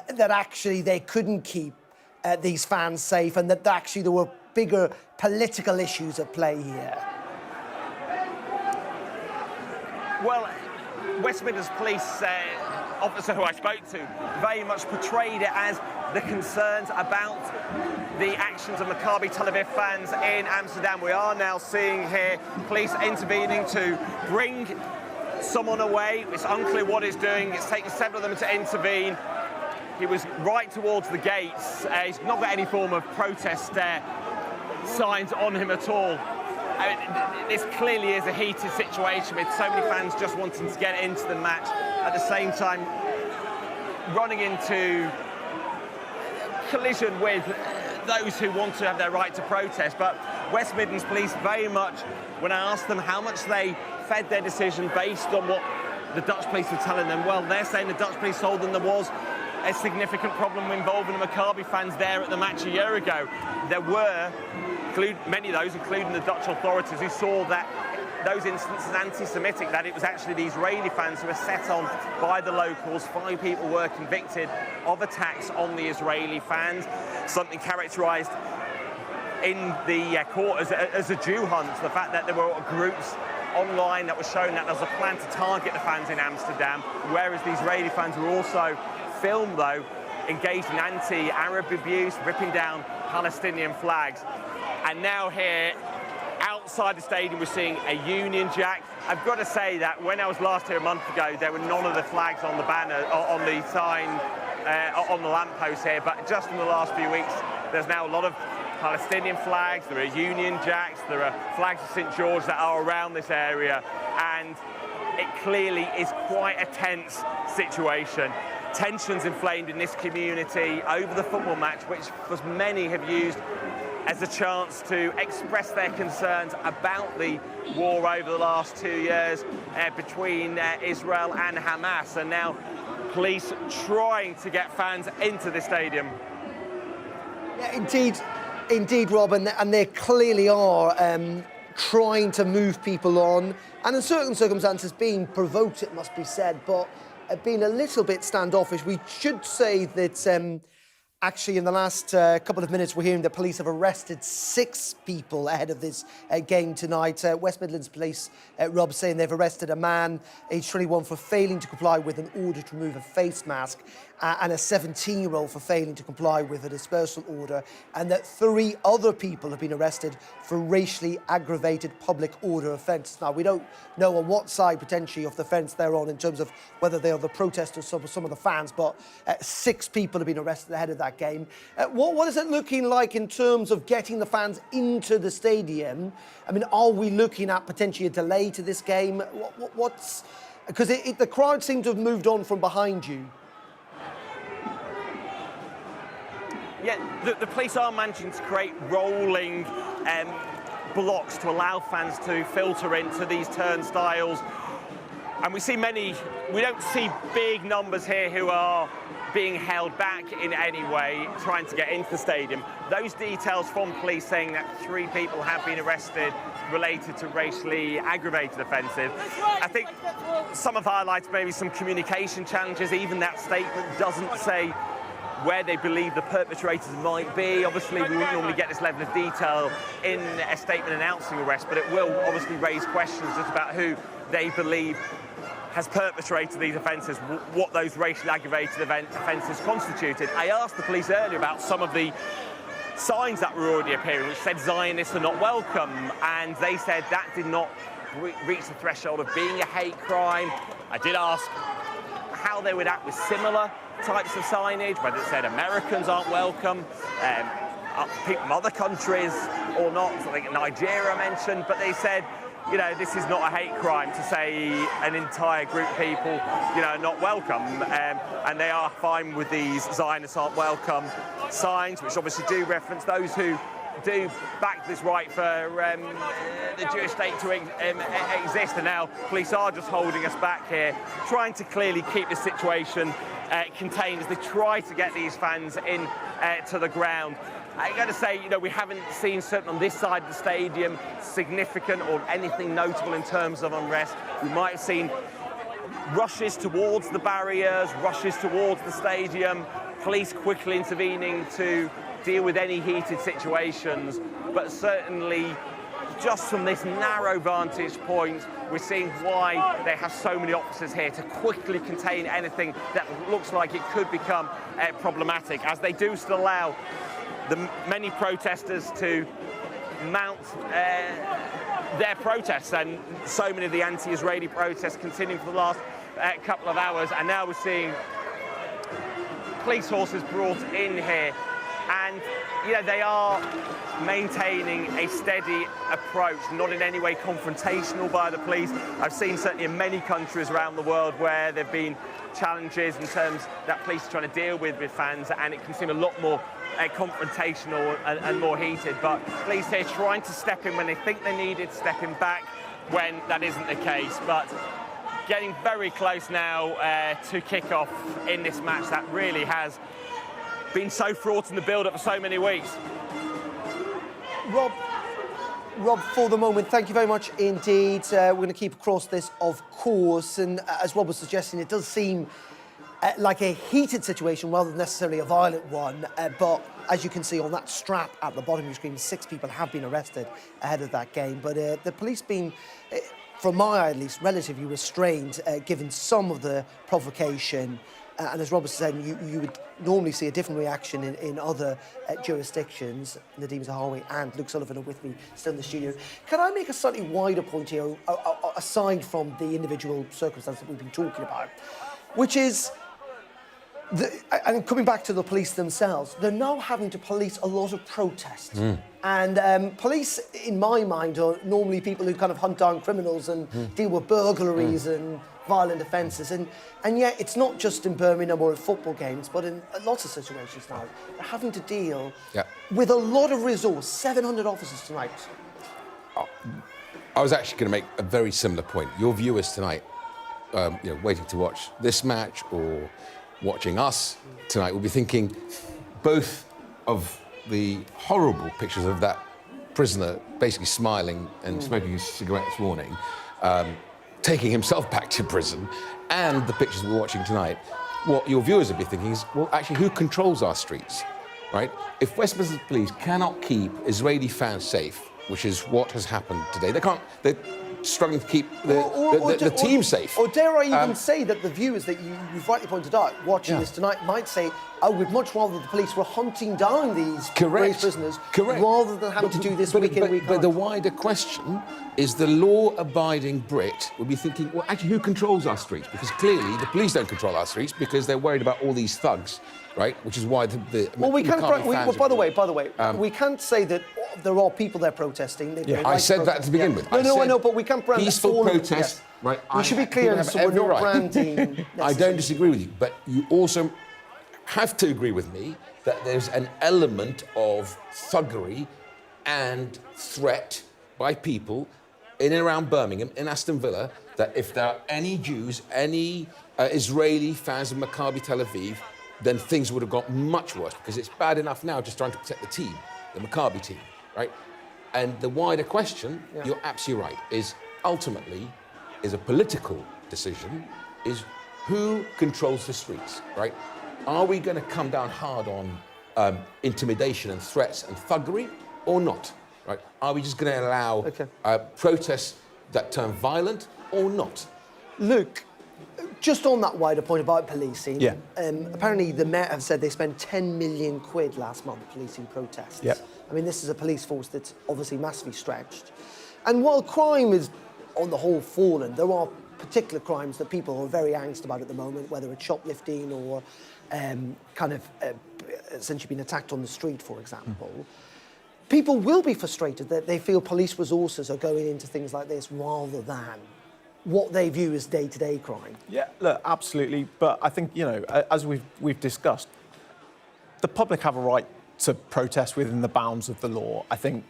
that actually they couldn't keep these fans safe, and that actually there were bigger political issues at play here? Well, West Midlands Police officer who I spoke to very much portrayed it as the concerns about the actions of Maccabi Tel Aviv fans in Amsterdam. We are now seeing here police intervening to bring someone away. It's unclear what it's doing. It's taken several of them to intervene. He was right towards the gates. He's not got any form of protest signs on him at all. I mean, this clearly is a heated situation with so many fans just wanting to get into the match, at the same time running into collision with those who want to have their right to protest. But West Midlands Police very much, when I asked them how much they fed their decision based on what the Dutch police were telling them, well, they're saying the Dutch police told them there was a significant problem involving the Maccabi fans there at the match a year ago. There were many of those, including the Dutch authorities, who saw that those incidents as anti-Semitic, that it was actually the Israeli fans who were set on by the locals. 5 people were convicted of attacks on the Israeli fans, something characterised in the court as a Jew hunt. The fact that there were groups online that were showing that there was a plan to target the fans in Amsterdam, whereas the Israeli fans were also filmed, though, engaged in anti-Arab abuse, ripping down Palestinian flags. And now here, outside the stadium, we're seeing a Union Jack. I've got to say that when I was last here a month ago, there were none of the flags on the banner, on the sign, on the lamppost here. But just in the last few weeks, there's now a lot of Palestinian flags, there are Union Jacks, there are flags of St George that are around this area. And it clearly is quite a tense situation. Tensions inflamed in this community over the football match, which for many have used as a chance to express their concerns about the war over the last 2 years between Israel and Hamas. And now police trying to get fans into the stadium. Yeah, indeed, Rob, and they clearly are trying to move people on, and in certain circumstances being provoked, it must be said, but being a little bit standoffish. We should say that actually in the last couple of minutes we're hearing that police have arrested 6 people ahead of this game tonight. West Midlands Police, Rob, saying they've arrested a man, age 21, for failing to comply with an order to remove a face mask, and a 17-year-old for failing to comply with a dispersal order, and that 3 other people have been arrested for racially aggravated public order offences. Now, we don't know on what side potentially of the fence they're on in terms of whether they are the protesters or some of the fans, but 6 people have been arrested ahead of that game. What is it looking like in terms of getting the fans into the stadium? I mean, are we looking at potentially a delay to this game? What's... Because the crowd seemed to have moved on from behind you. Yeah, the police are managing to create rolling blocks to allow fans to filter into these turnstiles. And we don't see big numbers here who are being held back in any way, trying to get into the stadium. Those details from police saying that 3 people have been arrested related to racially aggravated offences. I think some have highlighted maybe some communication challenges. Even that statement doesn't say where they believe the perpetrators might be. Obviously, we wouldn't normally get this level of detail in a statement announcing arrest, but it will obviously raise questions just about who they believe has perpetrated these offences, what those racially aggravated offences constituted. I asked the police earlier about some of the signs that were already appearing, which said Zionists are not welcome, and they said that did not reach the threshold of being a hate crime. I did ask how they would act with similar types of signage, whether it said Americans aren't welcome, people from other countries or not. I think Nigeria mentioned, but they said, you know, this is not a hate crime to say an entire group of people, you know, not welcome. And they are fine with these Zionists aren't welcome signs, which obviously do reference those who do back this right for the Jewish state to exist. And now police are just holding us back here, trying to clearly keep the situation contained as they try to get these fans in to the ground. I'm going to say, you know, we haven't seen, certainly on this side of the stadium, significant or anything notable in terms of unrest. We might have seen rushes towards the barriers, rushes towards the stadium, police quickly intervening to deal with any heated situations. But certainly, just from this narrow vantage point, we're seeing why they have so many officers here to quickly contain anything that looks like it could become problematic, as they do still allow the many protesters to mount their protests, and so many of the anti-Israeli protests continuing for the last couple of hours. And now we're seeing police horses brought in here, and you know, they are maintaining a steady approach, not in any way confrontational by the police. I've seen certainly in many countries around the world where there have been challenges in terms that police are trying to deal with fans, and it can seem a lot more confrontational and more heated. But police here trying to step in when they think they need it, stepping back when that isn't the case. But getting very close now to kick off in this match that really has been so fraught in the build-up for so many weeks. Rob, for the moment, thank you very much indeed. We're going to keep across this, of course, and as Rob was suggesting, it does seem like a heated situation rather than necessarily a violent one, but as you can see on that strap at the bottom of your screen, 6 people have been arrested ahead of that game. But the police being, from my eye at least, relatively restrained, given some of the provocation. And as Rob was saying, you would normally see a different reaction in other jurisdictions. Nadeem Zahawi and Luke Sullivan are with me still in the studio. Can I make a slightly wider point here, aside from the individual circumstances that we've been talking about, which is, and coming back to the police themselves, they're now having to police a lot of protests. And police, in my mind, are normally people who kind of hunt down criminals and deal with burglaries and violent offences. And yet, it's not just in Birmingham or at football games, but in lots of situations now. They're having to deal with a lot of resource, 700 officers tonight. I was actually going to make a very similar point. Your viewers tonight, you know, waiting to watch this match or watching us tonight will be thinking both of the horrible pictures of that prisoner basically smiling and smoking a cigarette this morning, taking himself back to prison, and the pictures we're watching tonight. What your viewers will be thinking is, well, actually, who controls our streets, right? If Westminster police cannot keep Israeli fans safe, which is what has happened today, they're struggling to keep the team safe. Or dare I even say that the viewers that you've rightly pointed out watching this tonight might say, I would much rather the police were hunting down these race prisoners rather than having to do this week in, week out. But the wider question is the law-abiding Brit will be thinking, well, actually, who controls our streets? Because clearly the police don't control our streets because they're worried about all these thugs, right? Which is why we can't. By the way, we can't say that there are people there protesting. I said that to begin with. I know, but we can't brand peaceful protest. Right? We should be clear, so we're not branding. I don't disagree with you, but you also have to agree with me that there's an element of thuggery and threat by people in and around Birmingham, in Aston Villa, that if there are any Jews, any Israeli fans of Maccabi Tel Aviv, then things would have got much worse, because it's bad enough now just trying to protect the team, the Maccabi team, right? And the wider question, you're absolutely right, is ultimately is a political decision, is who controls the streets, right? Are we going to come down hard on intimidation and threats and thuggery, or not, right? Are we just going to allow protests that turn violent, or not? Luke, just on that wider point about policing, apparently the Met have said they spent 10 million quid last month policing protests. I mean, this is a police force that's obviously massively stretched. And while crime is, on the whole, fallen, there are particular crimes that people are very angst about at the moment, whether it's shoplifting or essentially being attacked on the street, for example. People will be frustrated that they feel police resources are going into things like this rather than what they view as day-to-day crime. Yeah, look, absolutely. But I think, you know, as we've discussed, the public have a right to protest within the bounds of the law. I think,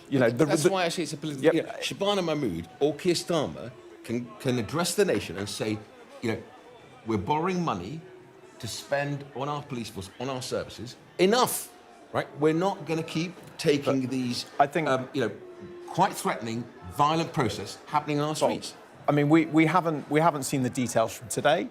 you know... That's why I say it's a political... You know, Shabana Mahmood or Keir Starmer can address the nation and say, you know, we're borrowing money to spend on our police force, on our services. Enough, right? We're not going to keep taking these, I think, you know, quite threatening, violent process happening on our streets. I mean, we haven't seen the details from today.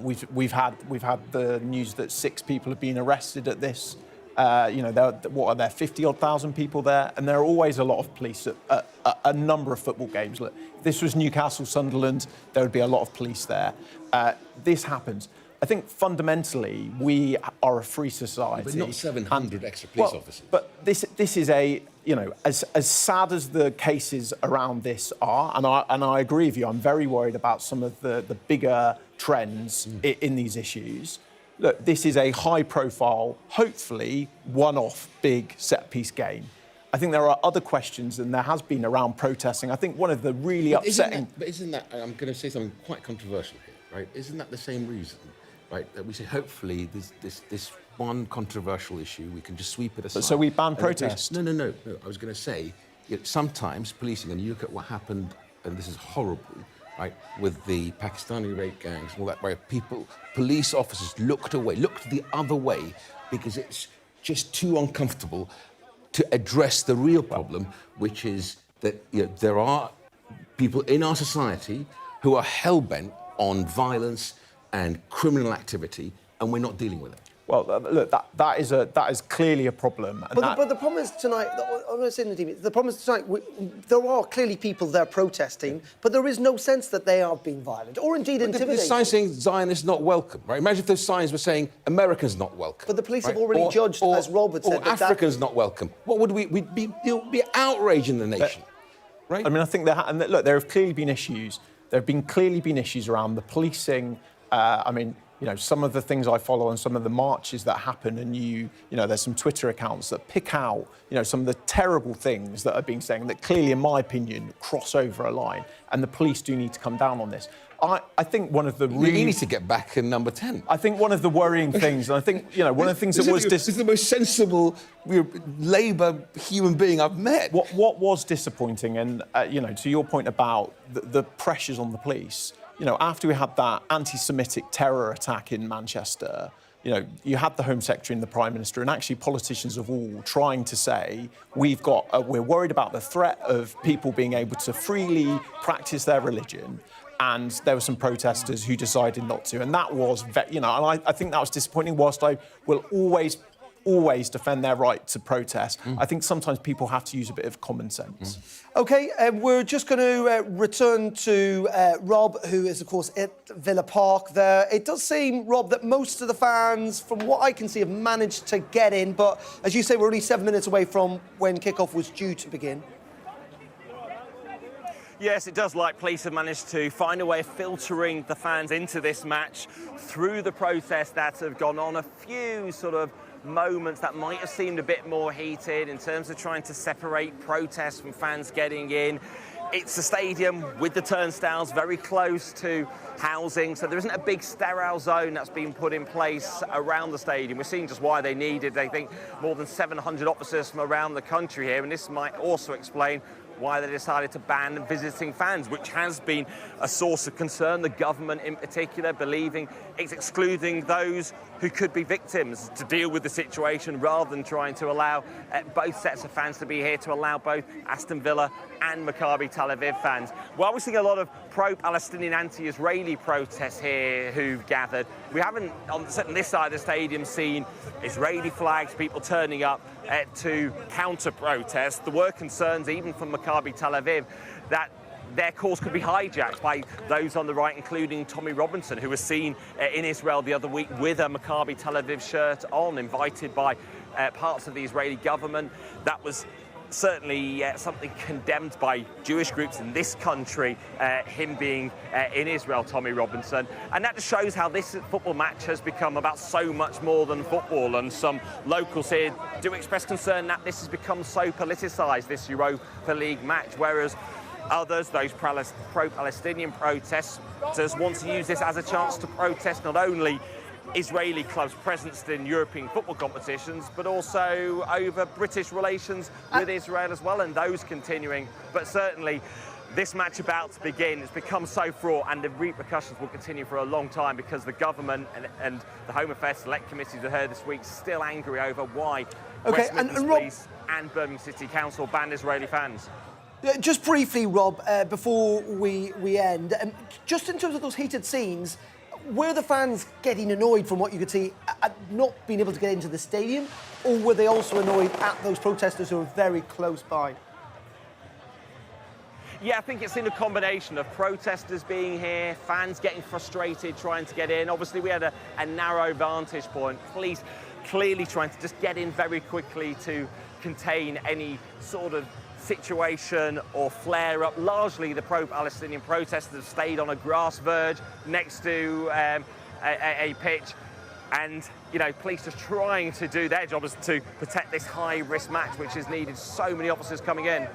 We've had the news that 6 people have been arrested at this. You know, what are there, 50-odd thousand people there? And there are always a lot of police at a number of football games. Look, if this was Newcastle, Sunderland, there would be a lot of police there. This happens. I think fundamentally we are a free society. But not 700 extra police officers. But this is a, you know, as sad as the cases around this are, and I agree with you, I'm very worried about some of the bigger trends in these issues. Look, this is a high-profile, hopefully one-off big set-piece game. I think there are other questions, and there has been around protesting. I think one of the really upsetting... But isn't that, I'm going to say something quite controversial here, right? Isn't that the same reason, right, that we say hopefully this one controversial issue, we can just sweep it aside? So we ban protests? No. I was going to say, you know, sometimes policing, and you look at what happened, and this is horrible, right, with the Pakistani rape gangs and all that, where police officers looked the other way because it's just too uncomfortable to address the real problem, which is that, you know, there are people in our society who are hell-bent on violence and criminal activity, and we're not dealing with it. Well, look, that is clearly a problem. But the problem is tonight, I'm going to say in the TV, the problem is tonight, there are clearly people there protesting, but there is no sense that they are being violent, or indeed intimidating. The signs saying Zionists not welcome, right? Imagine if those signs were saying Americans not welcome. But the police have already judged, as Rob had said, or Africans not welcome. What would we'd be outrage in the nation, right? I mean, I think look, there have clearly been issues. There have clearly been issues around the policing. I mean, you know, some of the things I follow and some of the marches that happen, and you know, there's some Twitter accounts that pick out, you know, some of the terrible things that are being said that clearly, in my opinion, cross over a line, and the police do need to come down on this. I think one of the really... You need to get back in number 10. I think one of the worrying things, and I think, you know, one of the things that was... This is the most sensible Labour human being I've met. What was disappointing, and, you know, to your point about the pressures on the police, you know, after we had that anti-Semitic terror attack in Manchester, you know, you had the Home Secretary and the Prime Minister, and actually politicians of all trying to say, we're worried about the threat of people being able to freely practice their religion. And there were some protesters who decided not to. And that was, you know, and I think that was disappointing. Whilst I will always defend their right to protest, I think sometimes people have to use a bit of common sense. OK, we're just going to return to Rob, who is, of course, at Villa Park there. It does seem, Rob, that most of the fans, from what I can see, have managed to get in. But as you say, we're only 7 minutes away from when kickoff was due to begin. Yes, it does. Like, police have managed to find a way of filtering the fans into this match through the protests that have gone on. A few sort of moments that might have seemed a bit more heated in terms of trying to separate protests from fans getting in. It's a stadium with the turnstiles very close to housing, so there isn't a big sterile zone that's been put in place around the stadium. We're seeing just why they needed, they think, more than 700 officers from around the country here, and this might also explain why they decided to ban visiting fans, which has been a source of concern. The government in particular believing it's excluding those who could be victims to deal with the situation rather than trying to allow both sets of fans to be here, to allow both Aston Villa and Maccabi Tel Aviv fans. While we're seeing a lot of pro-Palestinian, anti-Israeli protests here who've gathered, we haven't, on this side of the stadium, seen Israeli flags, people turning up to counter-protest. There were concerns, even from Maccabi Tel Aviv, that their cause could be hijacked by those on the right, including Tommy Robinson, who was seen in Israel the other week with a Maccabi Tel Aviv shirt on, invited by parts of the Israeli government. That was certainly something condemned by Jewish groups in this country, him being in Israel, Tommy Robinson. And that just shows how this football match has become about so much more than football. And some locals here do express concern that this has become so politicised, this Europa League match, whereas others, those pro-Palestinian protesters, want to use this as a chance to protest not only Israeli clubs' presence in European football competitions, but also over British relations with Israel as well, and those continuing. But certainly, this match about to begin has become so fraught, and the repercussions will continue for a long time, because the government and the Home Affairs Select Committees we heard this week still angry over why Westminster Police and Birmingham City Council banned Israeli fans. Just briefly, Rob, before we end, just in terms of those heated scenes, were the fans getting annoyed from what you could see at not being able to get into the stadium, or were they also annoyed at those protesters who were very close by? Yeah, I think it's in a combination of protesters being here, fans getting frustrated trying to get in. Obviously, we had a narrow vantage point. Police clearly trying to just get in very quickly to contain any sort of situation or flare-up. Largely, the pro-Palestinian protesters have stayed on a grass verge next to a pitch, and police just trying to do their job is to protect this high-risk match, which has needed so many officers coming in.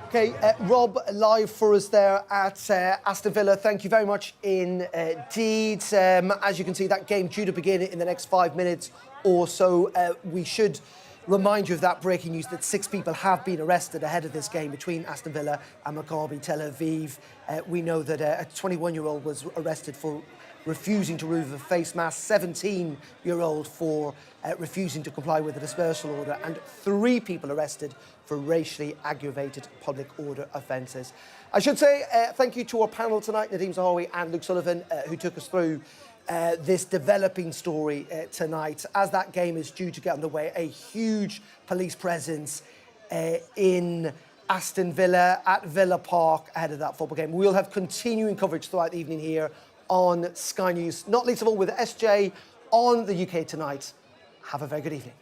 Okay, Rob, live for us there at Aston Villa. Thank you very much indeed. As you can see, that game due to begin in the next 5 minutes or so. We should remind you of that breaking news that 6 people have been arrested ahead of this game between Aston Villa and Maccabi Tel Aviv. We know that a 21-year-old was arrested for refusing to remove a face mask, 17-year-old for refusing to comply with a dispersal order, and 3 people arrested for racially aggravated public order offences. I should say thank you to our panel tonight, Nadeem Zahawi and Luke Sullivan, who took us through this developing story tonight. As that game is due to get underway, a huge police presence in Aston Villa at Villa Park ahead of that football game. We'll have continuing coverage throughout the evening here on Sky News, not least of all with SJ on the UK Tonight. Have a very good evening.